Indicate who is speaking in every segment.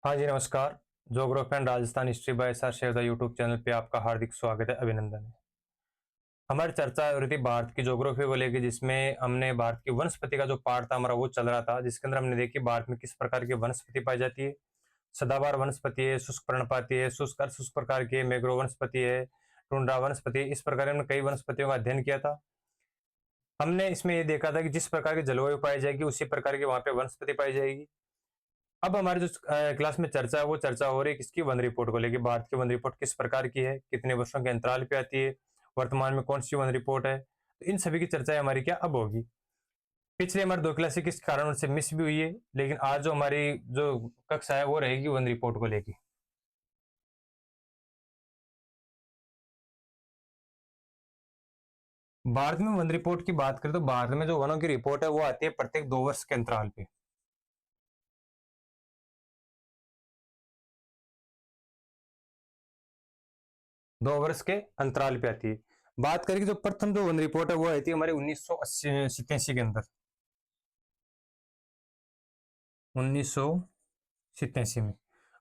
Speaker 1: हाँ जी, नमस्कार। Geography and Rajasthan history by sir Shekhar YouTube channel पे आपका हार्दिक स्वागत है, अभिनंदन है। हमारी चर्चा हो रही थी भारत की ज्योग्राफी को लेके, जिसमें हमने भारत की वनस्पति का जो पार्ट था हमारा वो चल रहा था, जिसके अंदर हमने देखी भारत में किस प्रकार की वनस्पति पाई जाती है। सदाबहार वनस्पति है, शुष्क पर्णपाती है, शुष्क अर्धशुष्क प्रकार की है, मैंग्रोव वनस्पति है, टुंड्रा वनस्पति है। इस प्रकार हमने कई वनस्पतियों का अध्ययन किया था। हमने इसमें ये देखा था कि जिस प्रकार की जलवायु पाई जाएगी उसी प्रकार की वहां पे वनस्पति पाई जाएगी। अब हमारी जो क्लास में चर्चा है वो चर्चा हो रही है किसकी, वन रिपोर्ट को लेकर। भारत की वन रिपोर्ट किस प्रकार की है, कितने वर्षों के अंतराल पे आती है, वर्तमान में कौन सी वन रिपोर्ट है, तो इन सभी की चर्चा हमारी क्या अब होगी। पिछले हमारे दो क्लासें किस कारण से मिस भी हुई है, लेकिन आज जो हमारी जो कक्षा है वो रहेगी वन रिपोर्ट को लेकर। भारत में वन रिपोर्ट की बात करें तो भारत में जो वनों की रिपोर्ट है वो आती है प्रत्येक 2 वर्ष के अंतराल पे। दो वर्ष के अंतराल पे आती है। बात करें जो प्रथम जो वन रिपोर्ट है वो आई थी हमारे 1987 के अंदर, 1987 में।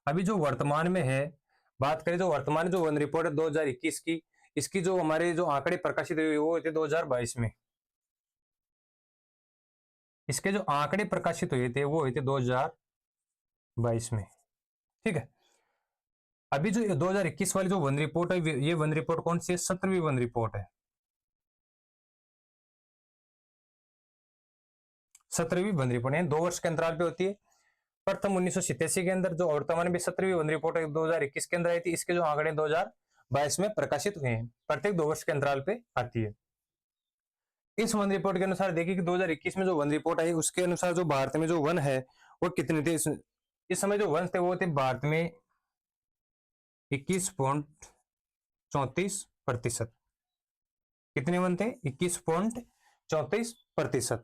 Speaker 1: अभी जो वर्तमान में है, बात करें जो वर्तमान जो वन रिपोर्ट है 2021 की, इसकी जो हमारे जो आंकड़े प्रकाशित हुए वो थे 2022 में। इसके जो आंकड़े प्रकाशित हुए थे वो हुए थे 2022 में। ठीक है। अभी जो 2021 वाली जो वन रिपोर्ट है, ये वन रिपोर्ट कौन सी है? 17वीं वन रिपोर्ट है। 17वीं वन रिपोर्ट है, 2 वर्ष के अंतराल पे होती है। प्रथम 1987 के अंदर, जो वर्तमान में 17वीं वन रिपोर्ट है 2021 के अंदर आई थी। इसके जो आंकड़े 2022 में प्रकाशित हुए हैं, प्रत्येक 2 वर्ष के अंतराल पे आती है। इस वन रिपोर्ट के अनुसार देखिए कि 2021 में जो वन रिपोर्ट आई उसके अनुसार जो भारत में जो वन है वो कितने थे। इस समय जो वन थे वो थे भारत में 21.34%। कितने वन थे? 21.34%।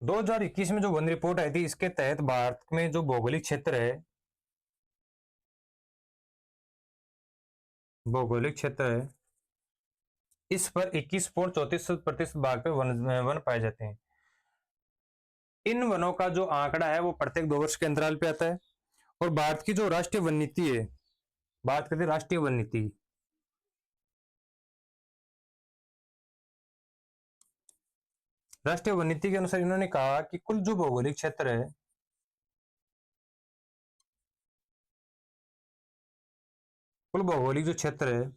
Speaker 1: 2021 में जो वन रिपोर्ट आई थी इसके तहत भारत में जो भौगोलिक क्षेत्र है, भौगोलिक क्षेत्र है, इस पर 21.34% भाग पे वन पाए जाते हैं। इन वनों का जो आंकड़ा है वो प्रत्येक 2 वर्ष के अंतराल पे आता है। और भारत की जो राष्ट्रीय वन नीति है, बात करते हैं राष्ट्रीय वन नीति। राष्ट्रीय वन नीति के अनुसार इन्होंने कहा कि कुल जो भौगोलिक क्षेत्र है, कुल भौगोलिक जो क्षेत्र है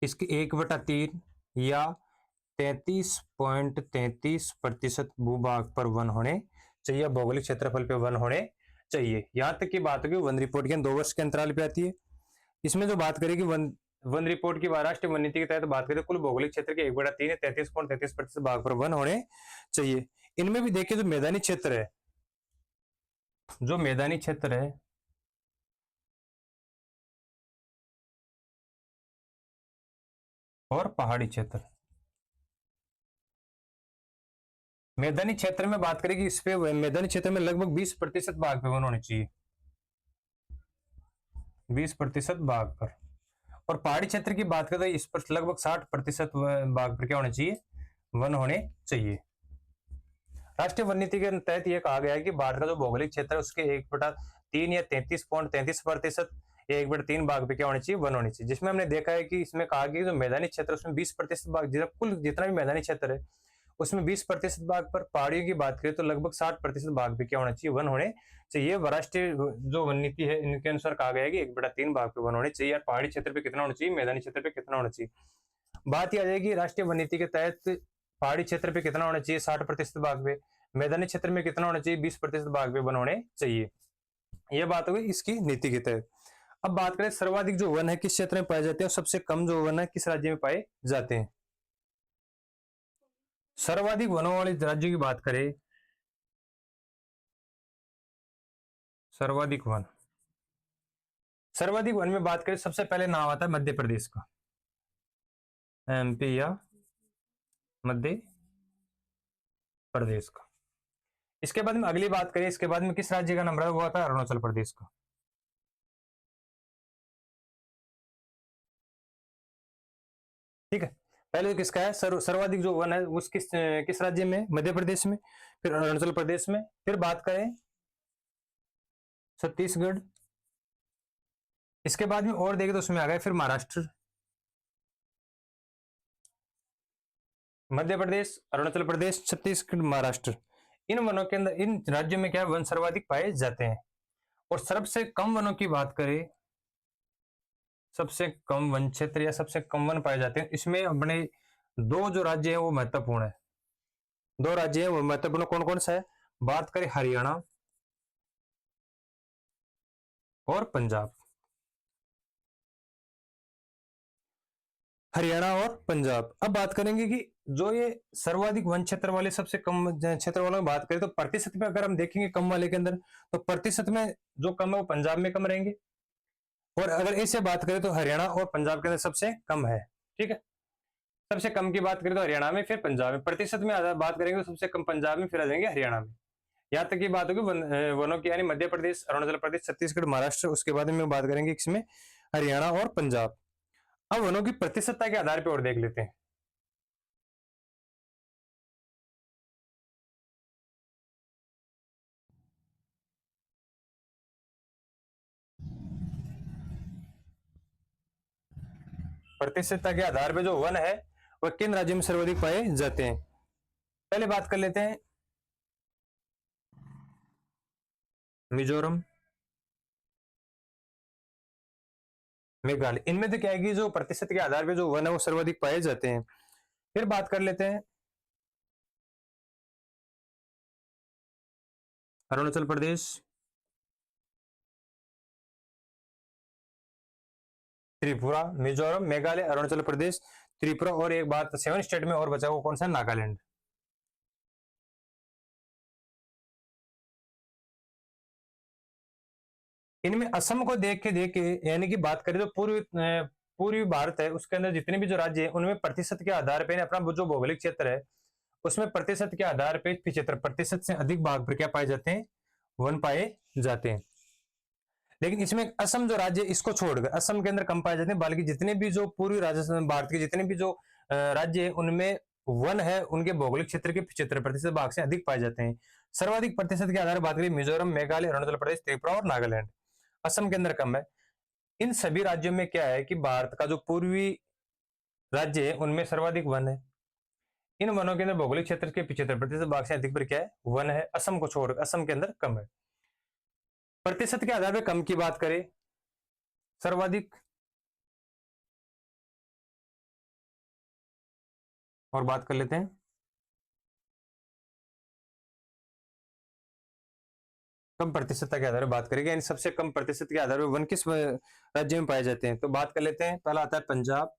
Speaker 1: इसके 1/3 या 33.33% भूभाग पर वन होने चाहिए, भौगोलिक क्षेत्रफल पे वन होने चाहिए। यहां तक की बात होगी वन रिपोर्ट के 2 वर्ष के अंतराल पे आती है। इसमें जो बात करेगी वन वन रिपोर्ट की, राष्ट्रीय वन नीति के तहत बात करें कुल भौगोलिक क्षेत्र के 1/3 या 33.33% भाग पर वन होने चाहिए। इनमें भी देखिए जो मैदानी क्षेत्र है, जो मैदानी क्षेत्र है और पहाड़ी क्षेत्र। मैदानी क्षेत्र में बात करें कि इस पे मैदानी क्षेत्र में लगभग 20% भाग पे वन होने चाहिए, 20% भाग पर। और पहाड़ी क्षेत्र की बात करें तो इस पर लगभग 60% भाग पर क्या होना चाहिए? वन होने चाहिए। राष्ट्रीय वन नीति के तहत यह कहा गया है कि भारत का जो भौगोलिक क्षेत्र है उसके 1/3 या 33.33% या 1/3 भाग पे क्या होनी चाहिए? वन होनी चाहिए। जिसमें हमने देखा है कि इसमें कहा गया जो मैदानी क्षेत्र उसमें 20% भाग, कुल जितना भी मैदानी क्षेत्र है उसमें 20% भाग पर। पहाड़ियों की बात करें तो लगभग 60% भाग पे क्या होना चाहिए? वन होने चाहिए। राष्ट्रीय जो वन नीति है इनके अनुसार कहा गया है कि 1/3 भाग पे वन होने चाहिए। और पहाड़ी क्षेत्र पे कितना होना चाहिए? मैदानी क्षेत्र पे कितना होना चाहिए? बात यह आ जाएगी राष्ट्रीय वन नीति के तहत पहाड़ी क्षेत्र पे कितना होना चाहिए? 60% भाग पे। मैदानी क्षेत्र में कितना होना चाहिए? 20% भाग पे वन होने चाहिए। यह बात हो गई इसकी नीति के तहत। अब बात करें सर्वाधिक जो वन है किस क्षेत्र में पाए जाते हैं और सबसे कम जो वन है किस राज्य में पाए जाते हैं। सर्वाधिक वनों वाले राज्यों की बात करें, सर्वाधिक वन, सर्वाधिक वन में बात करें सबसे पहले नाम आता है मध्य प्रदेश का, एमपी या मध्य प्रदेश का। इसके बाद में अगली बात करें, इसके बाद में किस राज्य का नंबर हुआ था? अरुणाचल प्रदेश का। ठीक है। पहले तो किसका है? सर्वाधिक जो वन है उस किस राज्य में? मध्य प्रदेश में। फिर अरुणाचल प्रदेश में। फिर बात करें छत्तीसगढ़। इसके बाद में और देखें तो उसमें आ गया फिर महाराष्ट्र, मध्य प्रदेश, अरुणाचल प्रदेश, छत्तीसगढ़, महाराष्ट्र। इन वनों के अंदर, इन राज्यों में क्या है, वन सर्वाधिक पाए जाते हैं। और सबसे कम वनों की बात करें, सबसे कम वन क्षेत्र या सबसे कम वन पाए जाते हैं, इसमें अपने दो जो राज्य हैं वो महत्वपूर्ण है। दो राज्य हैं वो महत्वपूर्ण, कौन कौन सा है? बात करें हरियाणा और पंजाब। हरियाणा और पंजाब। अब बात करेंगे कि जो ये सर्वाधिक वन क्षेत्र वाले, सबसे कम क्षेत्र वालों की बात करें तो प्रतिशत में अगर हम देखेंगे कम वाले के अंदर, तो प्रतिशत में जो कम है वो पंजाब में कम रहेंगे। और अगर ऐसे बात करें तो हरियाणा और पंजाब के अंदर सबसे कम है। ठीक है, सबसे कम की बात करें तो हरियाणा में, फिर पंजाब में। प्रतिशत में बात करेंगे तो सबसे कम पंजाब में, फिर आ जाएंगे हरियाणा में। यहाँ तक की बात होगी वनों की, यानी मध्य प्रदेश, अरुणाचल प्रदेश, छत्तीसगढ़, महाराष्ट्र। उसके बाद में बात करेंगे इसमें हरियाणा और पंजाब। अब वनों की प्रतिशतता के आधार पर और देख लेते हैं। प्रतिशतता के आधार पर जो वन है वह किन राज्यों में सर्वाधिक पाए जाते हैं? पहले बात कर लेते हैं मिजोरम, मेघालय। इनमें तो क्या है कि जो प्रतिशत के आधार पे जो वन है वो सर्वाधिक पाए जाते हैं। फिर बात कर लेते हैं अरुणाचल प्रदेश, त्रिपुरा, मिजोरम, मेघालय, अरुणाचल प्रदेश, त्रिपुरा, और एक बात 7 स्टेट में और बचा, वो कौन सा? नागालैंड। इनमें असम को देख के यानी कि बात करें तो पूर्वी भारत है, उसके अंदर जितने भी जो राज्य है उनमें प्रतिशत के आधार पर अपना जो भौगोलिक क्षेत्र है उसमें प्रतिशत के आधार पर 75% से अधिक भाग पर क्या पाए जाते हैं? वन पाए जाते हैं। लेकिन इसमें असम जो राज्य, इसको छोड़कर असम के अंदर कम पाए जाते हैं, बल्कि जितने भी जो पूर्वी राजस्थान भारत के जितने भी जो राज्य है उनमें वन है, उनके भौगोलिक क्षेत्र के 75% भाग से अधिक पाए जाते हैं। सर्वाधिक प्रतिशत के आधार पर बात करें मिजोरम, मेघालय, अरुणाचल प्रदेश, त्रिपुरा और नागालैंड। असम के अंदर कम है। इन सभी राज्यों में क्या है कि भारत का जो पूर्वी राज्य है उनमें सर्वाधिक वन है। इन वनों के अंदर भौगोलिक क्षेत्र के 75% भाग से अधिक पर क्या है? वन है। असम को छोड़कर असम के अंदर कम है। प्रतिशत के आधार पर कम की बात करें, सर्वाधिक, और बात कर लेते हैं कम प्रतिशतता के आधार पर बात करेंगे, यानी सबसे कम प्रतिशत के आधार पर वन किस राज्य में पाए जाते हैं। तो बात कर लेते हैं, पहला आता है पंजाब,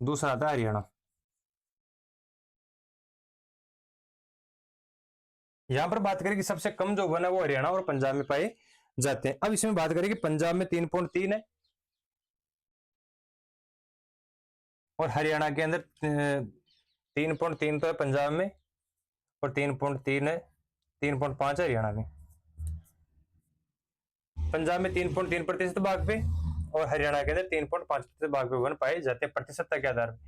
Speaker 1: दूसरा आता है हरियाणा। यहां पर बात करें कि सबसे कम जो वन है वो हरियाणा और पंजाब में पाए जाते हैं। अब इसमें बात करें कि पंजाब में 3.3 है और हरियाणा के अंदर 3.3 तो है पंजाब में, और 3.3 है, 3.5 है हरियाणा में। पंजाब में 3.3% भाग पे और हरियाणा के अंदर 3.5% भाग पे वन पाए जाते हैं प्रतिशतता के आधार पर।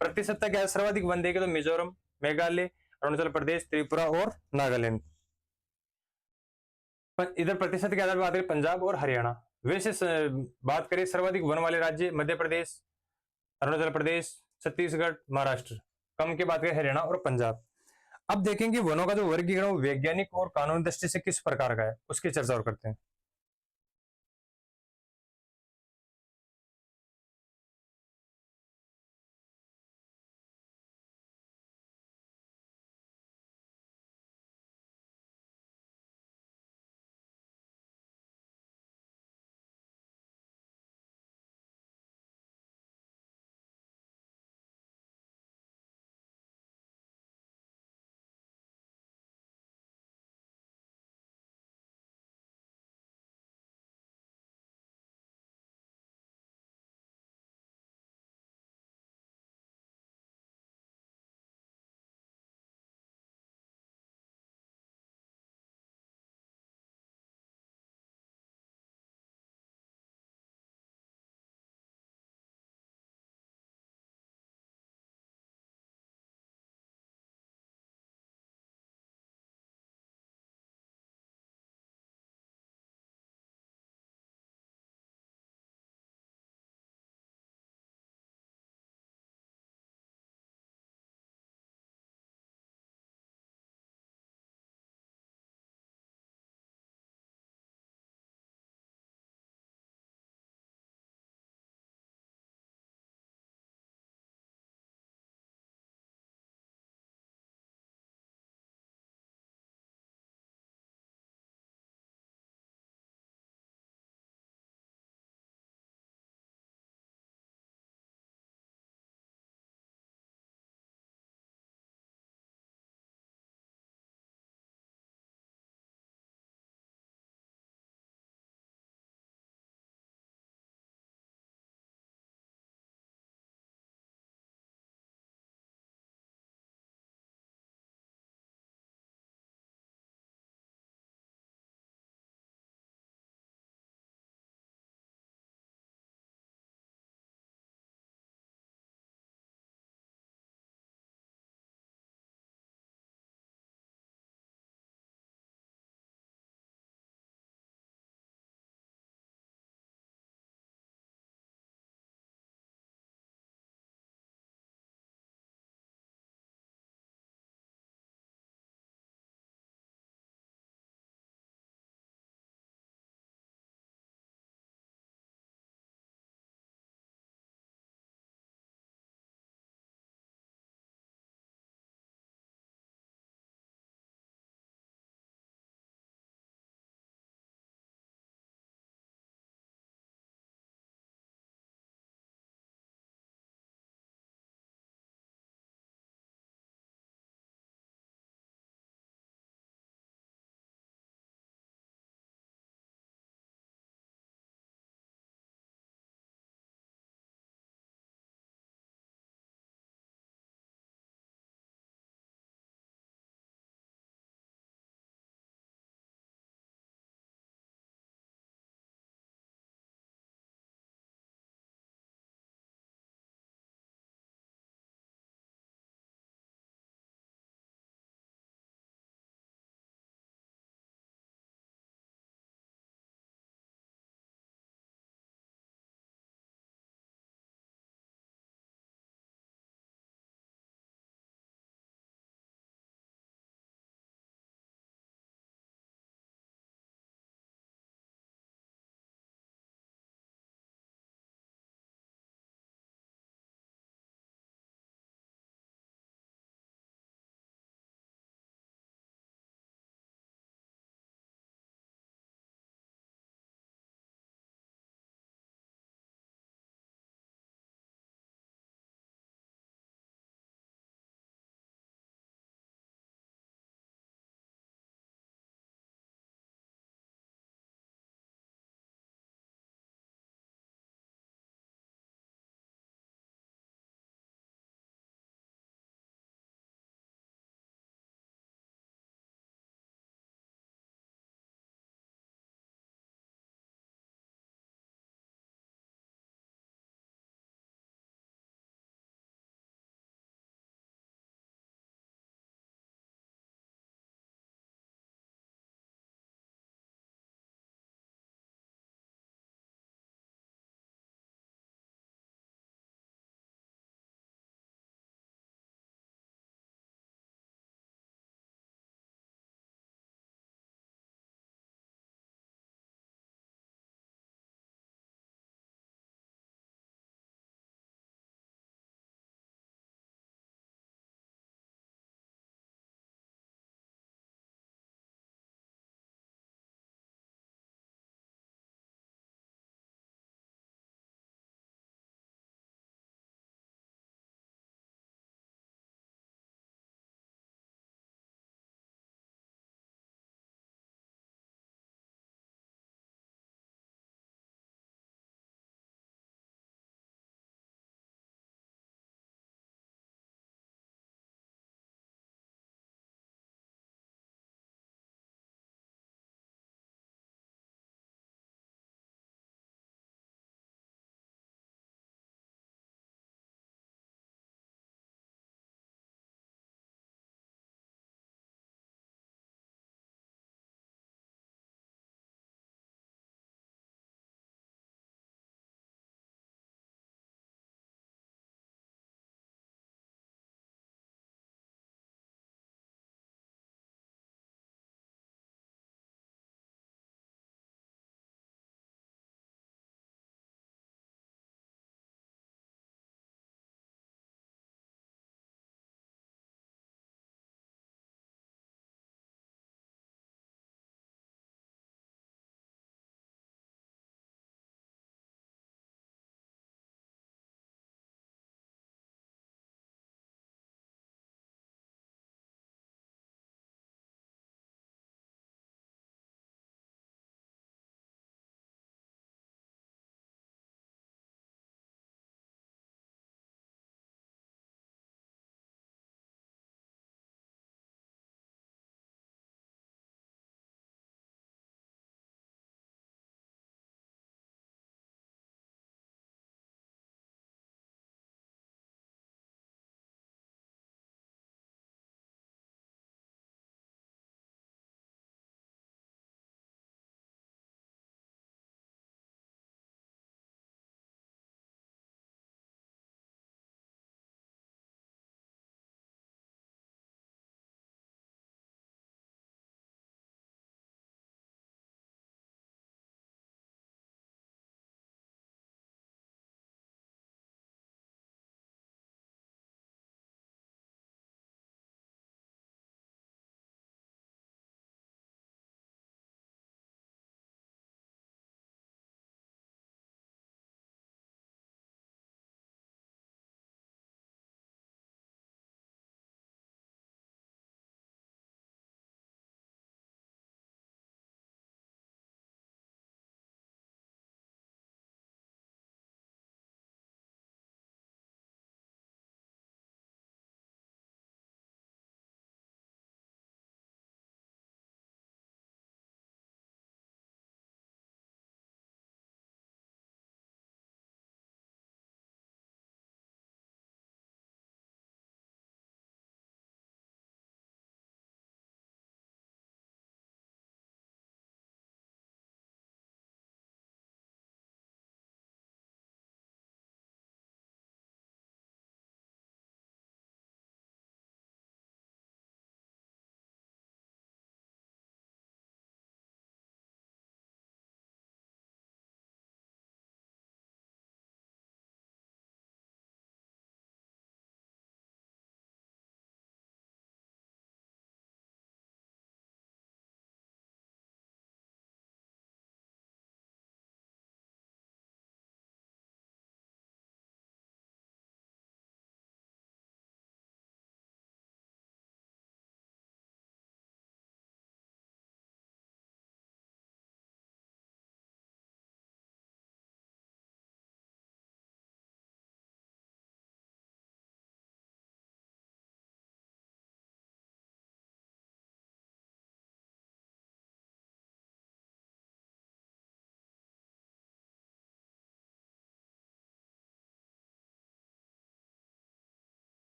Speaker 1: प्रतिशतता के सर्वाधिक वन देखे तो मिजोरम, मेघालय, अरुणाचल प्रदेश, त्रिपुरा और नागालैंड। इधर प्रतिशत के आधार पर बात करें पंजाब और हरियाणा। वैसे बात करें सर्वाधिक वन वाले राज्य मध्य प्रदेश, अरुणाचल प्रदेश, छत्तीसगढ़, महाराष्ट्र। कम की बात करें हरियाणा और पंजाब। अब देखेंगे वनों का जो वर्गीकरण वैज्ञानिक और कानूनी दृष्टि से किस प्रकार का है, उसकी चर्चा और करते हैं।